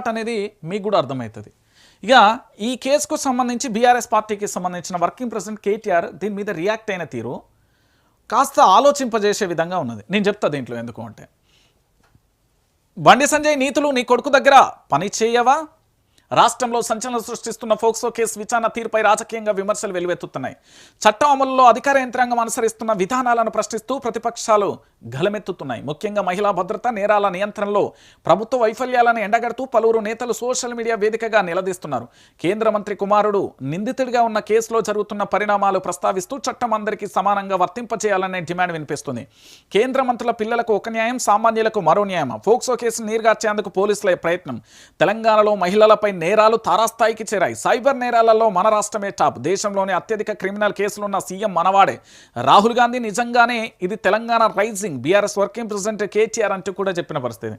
ఘాట్ అనేది మీకు కూడా అర్థమవుతుంది. ఇక ఈ కేసుకు సంబంధించి బీఆర్ఎస్ పార్టీకి సంబంధించిన వర్కింగ్ ప్రెసిడెంట్ కేటీఆర్ దీని మీద రియాక్ట్ అయిన తీరు కాస్త ఆలోచింపజేసే విధంగా ఉన్నది. నేను చెప్తా దీంట్లో ఎందుకు అంటే, బండి సంజయ్ నీతులు నీ కొడుకు దగ్గర పని చేయవా? రాష్ట్రంలో సంచలనం సృష్టిస్తున్న ఫోక్సో కేసు విచారణ తీరుపై రాజకీయంగా విమర్శలు వెలువెత్తుతున్నాయి. చట్టం అమలులో అధికార యంత్రాంగం అనుసరిస్తున్న విధానాలను ప్రశ్నిస్తూ ప్రతిపక్షాలు గలమెత్తుతున్నాయి. ముఖ్యంగా మహిళా భద్రత, నేరాల నియంత్రణలో ప్రభుత్వ వైఫల్యాలను ఎండగడుతూ పలువురు నేతలు సోషల్ మీడియా వేదికగా నిలదీస్తున్నారు. కేంద్ర మంత్రి కుమారుడు నిందితుడిగా ఉన్న కేసులో జరుగుతున్న పరిణామాలు ప్రస్తావిస్తూ చట్టం అందరికీ సమానంగా వర్తింపచేయాలనే డిమాండ్ వినిపిస్తుంది. కేంద్ర మంత్రుల పిల్లలకు ఒక న్యాయం, సామాన్యులకు మరో న్యాయం. ఫోక్సో కేసును నీరుగార్చేందుకు పోలీసుల ప్రయత్నం. తెలంగాణలో మహిళలపై నేరాలు తారాస్థాయికి చేరాయి. సైబర్ నేరాలలో మన రాష్ట్రమే టాప్. దేశంలోని అత్యధిక క్రిమినల్ కేసులున్న సీఎం మనవాడే. రాహుల్ గాంధీ నిజంగానే ఇది Telangana rising, BRS working president KTR అంటూ కూడా చెప్పిన పరిస్థితి.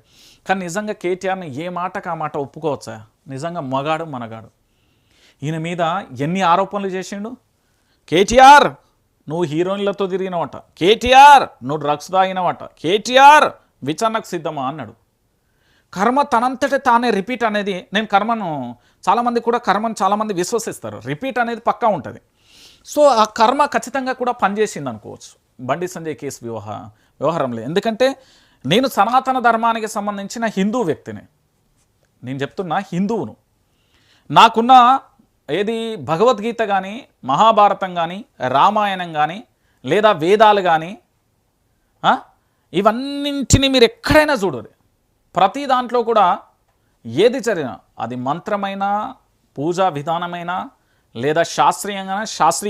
కానీ నిజంగా కేటీఆర్ని ఏ మాటకు ఆ మాట ఒప్పుకోవచ్చా? నిజంగా మగాడు మనగాడు. ఈయన మీద ఎన్ని ఆరోపణలు చేసిండు. కేటీఆర్ నువ్వు హీరోయిన్లతో తిరిగినవట, కేటీఆర్ నువ్వు డ్రగ్స్ తాగినవట, కేటీఆర్ విచారణకు సిద్ధమా అన్నాడు. కర్మ తనంతటే తానే రిపీట్ అనేది, నేను కర్మను చాలామంది విశ్వసిస్తారు. రిపీట్ అనేది పక్కా ఉంటుంది. సో ఆ కర్మ ఖచ్చితంగా కూడా పనిచేసింది అనుకోవచ్చు బండి సంజయ్ కేసు వ్యవహారంలో. ఎందుకంటే నేను సనాతన ధర్మానికి సంబంధించిన హిందూ వ్యక్తిని, నేను చెప్తున్నా హిందువును. నాకున్న ఏది భగవద్గీత కానీ, మహాభారతం కానీ, రామాయణం కానీ, లేదా వేదాలు కానీ, ఇవన్నింటినీ మీరు ఎక్కడైనా చూడరు. ప్రతి దాంట్లో కూడా ఏది జరిగినా అది మంత్రమైనా, పూజా విధానమైనా, లేదా శాస్త్రీయంగా